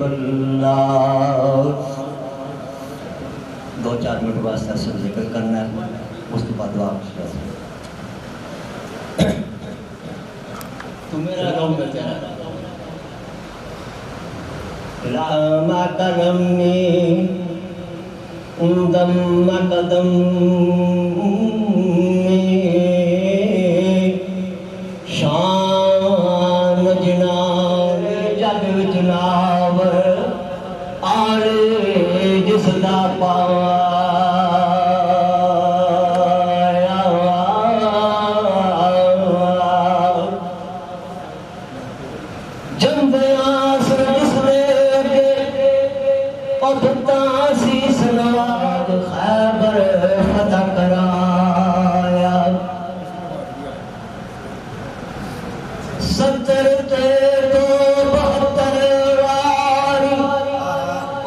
حبیب اللہ. 2-4 minute واسطے سب ذکر کرنا ہے, اس کے بعد دعا کرنا ہے. تو میرا غم ہے تیرا رام کرمی دم قدم شان جناب جگ جناب آڑے جس دا پایا جندیاں سرس دے پتھتا سیس نواز خیبر فتح کرایا 70 تے 72 واری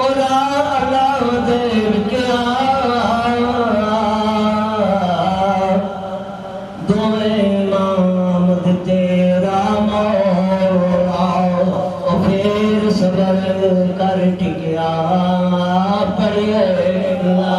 اولا اللہ دے کیا دو امام دتے راما پھر صبر کر ٹکیا پڑھے لا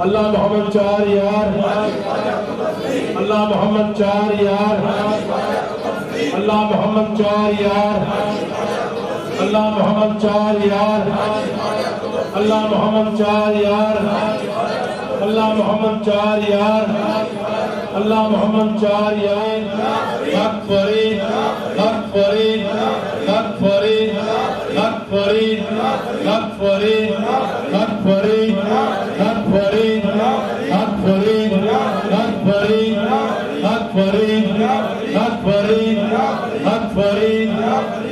اللہ محمد چار یار اللہ محمد چار یار اللہ محمد چار یار اللہ محمد چار یار اللہ محمد چار یار اللہ محمد چار یار اللہ محمد چار یار حق فرید حق فرید حق فرید حق فرید حق فرید حق فرید حق فرید حق فرید حق فرید حق فرید حق فرید حق فرید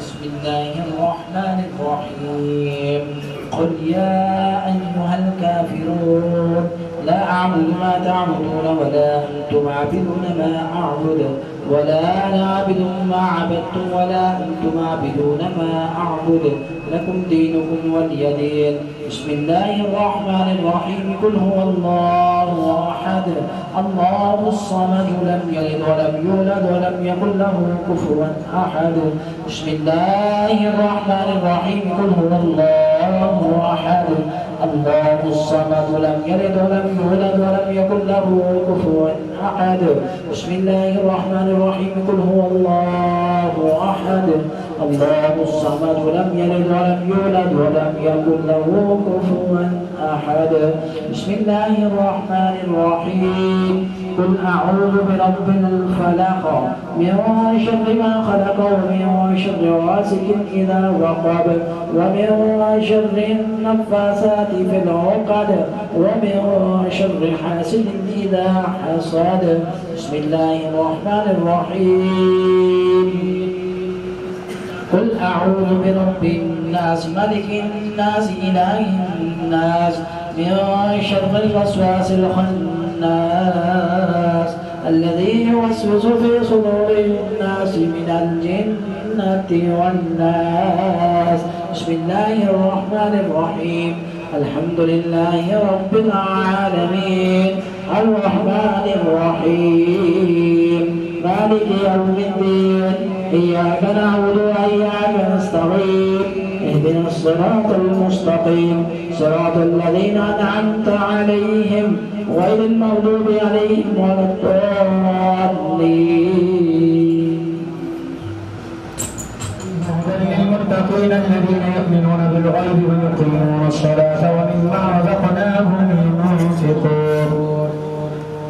بسم الله الرحمن الرحيم قل يا أيها الكافرون لا أعبد ما تعبدون ولا أنتم عابدون ما أعبد ولا أنا عابد ما عبدتم ولا أنتم عابدون ما أعبد لكم دينكم ولي دين بسم الله الرحمن الرحيم قل هو الله أحد الله الصمد لم يلد ولم يولد ولم يكن له كفوا أحد بسم الله الرحمن الرحيم قل هو الله أحد الله الصمد لم يلد ولم يولد ولم يكن له كفوا أحد بسم الله الرحمن الرحيم قل هو الله أحد الله الصمد لم يلد ولم يولد ولم يكن له كفوا أحد بسم الله الرحمن الرحيم قل أعوذ برب الفلق من شر ما خلق ومن شر غاسق إذا وقب ومن شر النفاثات في العقد ومن شر حاسد إذا حسد بسم الله الرحمن الرحيم قل أعوذ برب الناس ملك الناس إله الناس من شر الوسواس الخناس الذي يوسوس في صدور الناس من الجنة والناس بسم الله الرحمن الرحيم الحمد لله رب العالمين الرحمن الرحيم مالك يوم الدين إياك نعبد وإياك نستعين اهدنا الصراط المستقيم صراط الذين أنعمت عليهم غير المغضوب عليهم ولا الضالين للمتقين الذين يؤمنون بالغيب ويقيمون الصلاة ومما رزقناهم ينفقون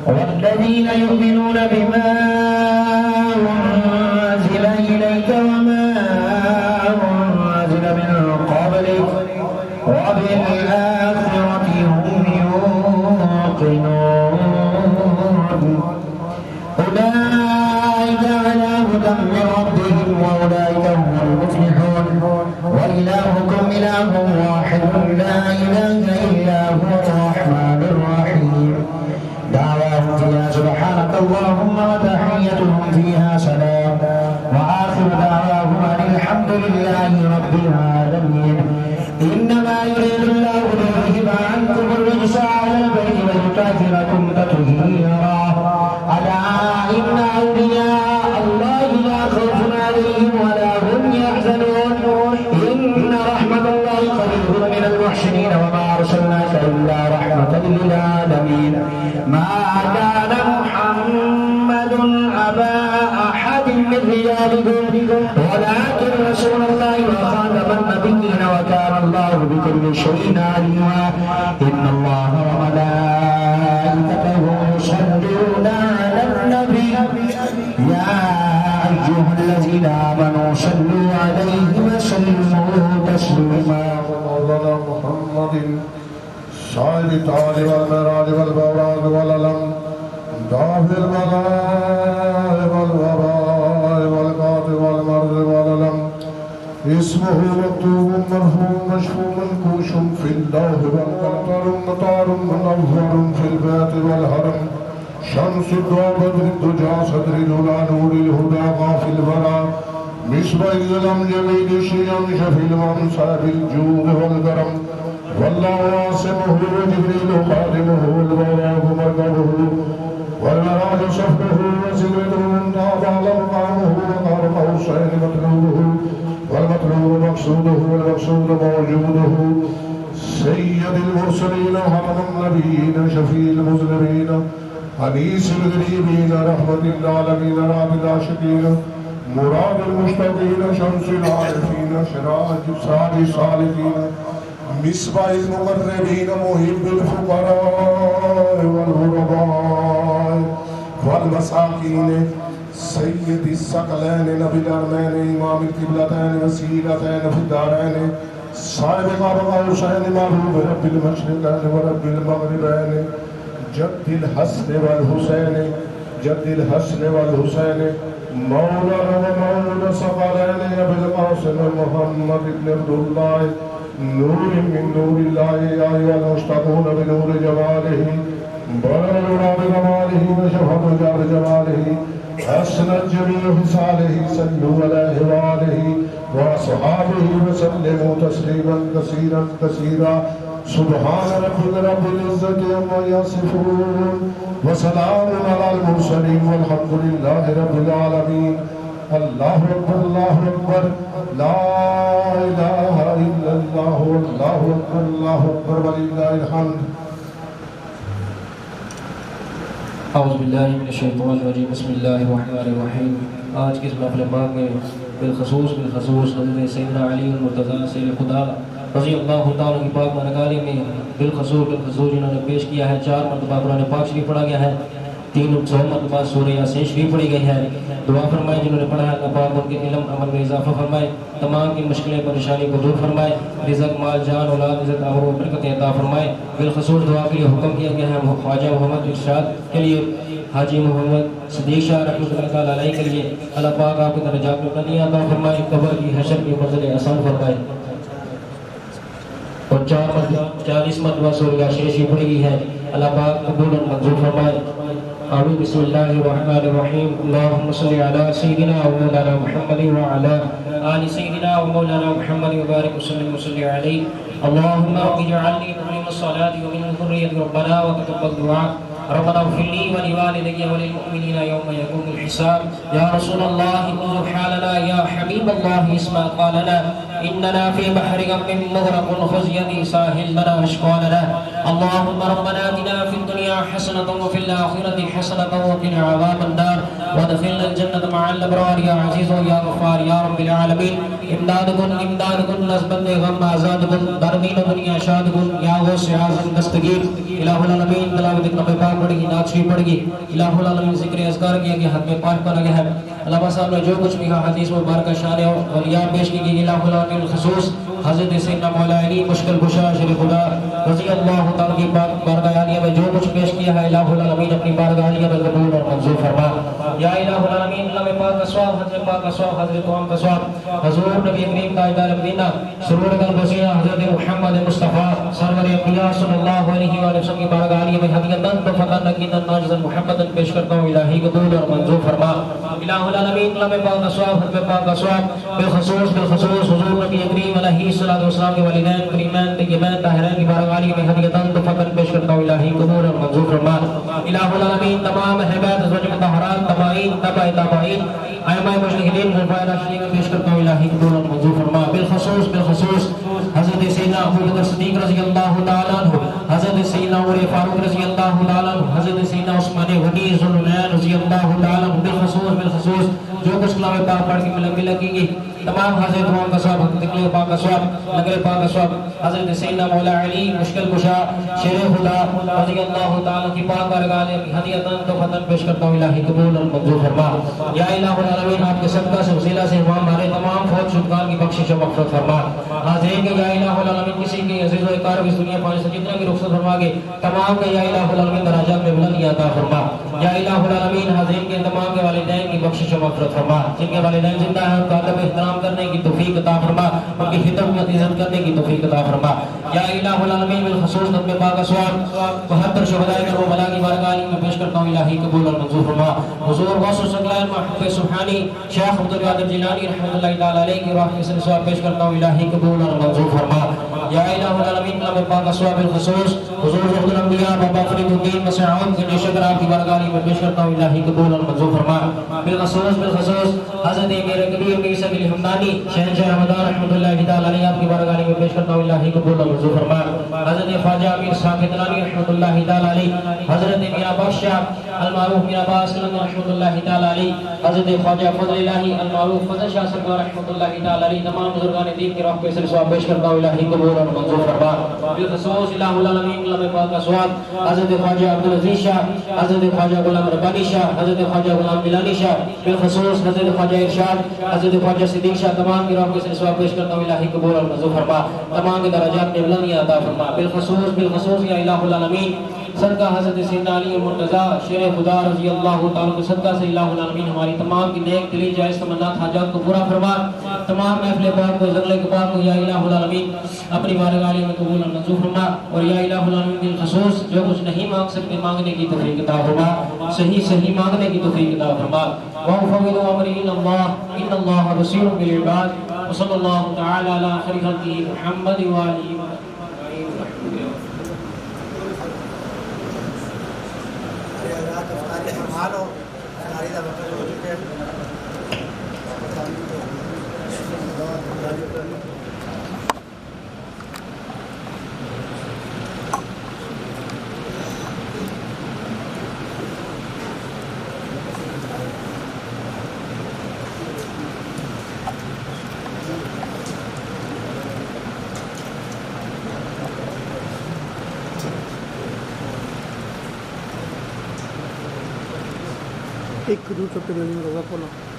والذين يؤمنون بما أنزل إليك وما أنزل من قبلك وبالآخرة هم يوقنون أولئك على هدى من ربهم وأولئك هم المفلحون وإلهكم إله واحد لا إله إلا هو الرحمن الرحيم دعواهم فيها سبحانك اللهم وتحيتهم فيها سلام وآخر دعواهم أن الحمد لله رب العالمين إنما يريد الله ليذهب عنكم الرجس على البيت ويطهركم تطهيرا ألا إن أولياء الله لا خوف عليهم ولا هم يحزنون إن رحمة الله قريب من المحسنين وما أرسلناك إلا رحمة للعالمين ما كان محمد أبا أحد من رجالكم ولكن رسول الله وخاتم النبيين وكان الله بكل شيء عليما إن الله وملائكته يصلون على النبي يا أيها الذين آمنوا صلوا عليه وسلموا تسليما مولانا محمد صاحب التاج والمعراج والبراق والعلم دافع البلاء والوباء والقاتل والمرض والعلم اسمه مكتوب مرفوع مشفوع منكوش في اللوح والقلم مطار منور في البيت والهرم شمس الضوء بدر الدجى صدر الهدى نور الهدى غافل الورى مصباح الظلام جميل الشيم شفي المنصب الجود والكرم والله عاصمه وجبريل خادمه والبراق مركبه والمراج صفه وزبده انتهى على مقامه وقارب حسين مطلوبه والمطلوب مقصوده والمقصود موجوده سيد المرسلين وحمد النبيين شفيع المذنبين أنيس الغريبين رحمة العالمين راب العاشقين مراد المشتاقين شمس العارفين شراج سعد الصالحين مصباح المقربين محب الفقراء والغرباء والمساكين سيد الثقلين نبي الأرمين إمام القبلتين وسيلتين في الدارين صاحب قاب قوسين معروف رب المشرقين ورب المغربين جد الحسن والحسين جد الحسن والحسين مولانا ومولانا ثقلين أبي القاسم محمد بن عبد الله نور من نور الله يا أيها المشتاقون بنور جماله بلغنا بجماله وشهد جار جماله حسنت جميع خصاله صلوا عليه وآله وأصحابه وسلموا تسليما كثيرا كثيرا سبحان ربك رب العزة عما يصفون وسلام على المرسلين والحمد لله رب العالمين. الله أكبر الله أكبر لا إله إلا الله والله أكبر الله أكبر ولله الحمد. اعوذ باللہ من الشیطان الرجیم بسم اللہ الرحمن الرحیم. آج کی اس محفل پاک میں بالخصوص حضرت سیدنا علی المرتضیٰ سیر خدا رضی اللہ تعالیٰ کی پاک بارگاہ میں بالخصوص جنہوں نے پیش کیا ہے. 4 مرتبہ قرآن پاک شریف پڑھا گیا ہے, 300 مرتبہ سورہ یاسین شریف پڑھی گئی ہے. دعا فرمائے جنہوں نے پڑھا ہے اللہ پاک ان کے علم عمل میں اضافہ فرمائے, تمام کی مشکلیں پریشانی کو دور فرمائے, رزق مال جان اولاد عزت آبر و برکت عطا فرمائے. بالخصوص دعا کے لیے حکم کیا گیا ہے خواجہ محمد ارشاد کے لیے, حاجی محمد صدیق شاہ رحمۃ اللہ تعالیٰ علیہ کے لیے. اللہ پاک آپ کے درجات میں بلندیاں عطا فرمائے, قبر کی حشر کی منزل آسان فرمائے. اور 40 مرتبہ سورہ یاسین شریف پڑھی گئی ہے. اللہ پاک قبول و منظور فرمائے. آمین. بسم اللہ الرحمن الرحیم. اللہم صلی علی سیدنا و مولانا محمد و علی آل سیدنا و مولانا محمد وبارک وسلم وصلی علیہ. اللہم رب اجعلنی مقیم الصلاة ومن ذریۃ ربنا وتقبل دعاء. ربنا اغفر لي ولوالدي وللمؤمنين يوم يقوم الحساب. يا رسول الله انظر حالنا, يا حبيب الله اسمع قالنا, اننا في بحر غم مغرق خذ يدي ساحل لنا اشقالنا. اللهم ربنا اتنا في الدنيا حسنة وفي الآخرة حسنة وقنا عذاب النار وادخلنا الجنة مع الأبرار يا عزيز يا غفار يا رب العالمين. امدادكم نسبت غم آزادكم دردین دنیا شادکم یا غوث اعظم دستگیر. الہ العالمین تلاوت نبی پاک پڑھ گی, نعت شریف پڑھ گی. الہ العالمین ذکر اذکار کیا گیا, حتم پاک پڑھا گیا ہے. علامہ صاحب نے جو کچھ بھی کہا حدیث مبارکہ شان اولیاء پیش کی گئی. الہ العالمین خصوص حضرت سیدنا مولا علی مشکل کشا شریف خدا رضی اللہ تعالیٰ کی بارگاہ عالیہ میں جو کچھ پیش کیا ہے الہ العالمین اپنی بارگاہ عالیہ میں قبول اور منظور فرما. یا الہ العالمین علامہ پاک کا ثواب, حضرت پاک کا ثواب, حضرت قوم کا ثواب, حضور نبی کریم تاجدار مدینہ سرور قلب وسیلہ حضرت محمد مصطفیٰ سرور انبیاء صلی اللہ علیہ وآلہ وسلم کی بارگاہ عالیہ میں ہدیۃً تحفۃً نقیۃً ناجزاً محمدًا پیش کرتا ہوں. الہی قبول اور منظور فرما. الہ العالمین علامہ پاک کا ثواب, حضرت پاک کا ثواب, بالخصوص حضور نبی کریم علیہ الصلوۃ والسلام کے والدین کریمین طیبین طاہرین کی بارگاہ عالیہ میں ہدیۃً تحفۃً پیش کرتا ہوں. الہی قبول اور منظور فرما. الہ العالمین تمام اہل بیت مطہرات تابعین تبع تابعین ائمہ مجتہدین خلفائے راشدین میں پیش کرتا ہوں. الہی قبول اور منظور فرما. بالخصوص حضرت سیدنا ابوبکر صدیق رضی اللہ تعالیٰ عنہ, حضرت سیدنا عمر فاروق رضی اللہ تعالیٰ عنہ, حضرت سیدنا عثمان غنی ذوالنورین رضی اللہ تعالیٰ عنہ. بالخصوص جو کچھ کلام پاک پڑھ کے ملنگ لگی گی تمام حضرت قوم کا ثواب, حضرت پاک کا ثواب, نگر پاک کا ثواب, حضرت سیدنا مولا علی مشکل کشا شیر خدا رضی اللہ تعالیٰ کی پاک بارگاہ میں ہدیۃً تحفۃً پیش کرتا ہوں. الہی قبول اور منظور فرما. یا الہ العالمین آپ کے صدقہ سے وسیلہ سے ہمارے تمام فوت شدگان کی بخشش و مغفرت فرما. حاضرین کے یا الہ العالمین کسی کی عزیز و اقارب اس دنیا پانے سے جتنا کی رخصت فرما کے تمام کے یا الہ العالمین درجات میں بلندی عطا فرما. یا الہ العالمین حاضرین کے تمام کے والدین کی بخشش و مغفرت فرما. جن کے والدین زندہ ہیں ان کا ادب احترام کرنے کی توفیق عطا فرما, ان کی خدمت عزت کرنے کی توفیق عطا فرما. یا الہ العالمین بالخصوص نبی پاک کا ثواب 72 شہدائے کربلا کی بارگاہ عالیہ میں پیش کرتا ہوں. الہی قبول اور منظور فرما. حضور غوث الثقلین محبوب سبحانی شیخ عبد القادر جیلانی رحمۃ اللہ تعالی علیہ کی راہ سے ثواب پیش کرتا ہوں. الہی قبول اور منظور فرما. یا الہ العالمین نبی پاک کا ثواب بالخصوص حضور فخر الانبیاء بابا فرید الدین مسعود کے شکر آپ کی بارگاہ عالیہ میں پیش کرتا ہوں. الہی قبول اور منظور فرما. بالخصوص حضرت میرے کبیر میر سبیل حمدانی شہنشاہ رمضان رحمۃ اللہ تعالی علیہ آپ کی بارگاہ عالیہ میں پیش کرتا ہوں. الہی قبول اور منظور فرما. حضرت خواجہ امیر ساکت رانی رحمۃ اللہ تعالی علیہ, حضرت میاں بخشاہ المعروف میاں عباس رحمۃ اللہ تعالی علیہ, حضرت خواجہ فضل الہی المعروف فضل شاہ سرکار رحمۃ اللہ تعالی علیہ, تمام بزرگان دین کی راہ پہ ثواب پیش کرتا ہوں. الہی قبول قبول اور منظور فرما بالخصوص الہ العالمین علامہ پاک کا سواب حضرت خواجہ عبدالعزیز شاہ حضرت خواجہ غلام ربانی شاہ حضرت خواجہ غلام ملانی شاہ بالخصوص حضرت خواجہ ارشاد حضرت خواجہ صدیق شاہ تمام گراہوں کے سلسلہ پیش کرتا ہوں الہی قبول اور منظور فرما تمام کے درجات میں بلندیاں عطا فرما بالخصوص یا الہ العالمین صدقہ حضرت سیدنا علی مرتضیٰ شیر خدا رضی اللہ تعالیٰ کے صدقہ سے الہ العالمین ہماری تمام کی نیک دلی جائز تمنات حاجات کو پورا فرما تمام محفل پاک کو زغلے کے پاک کو یا الہ العالمین اپنی بارگاہ میں قبول اور منظور فرما اور یا الہ العالمین بالخصوص جو کچھ نہیں مانگ سکتے مانگنے کی توفیق عطا فرما صحیح مانگنے کی توفیق عطا فرما وَأُفَوِّضُ أَمْرِي إِلَى اللَّهِ إِنَّ اللَّهَ بَصِيرٌ بِالْعِبَادِ وصلی اللہ تعالی علی خیر خلقہ محمد وآلہ ایک دو چپے روزہ پڑھنا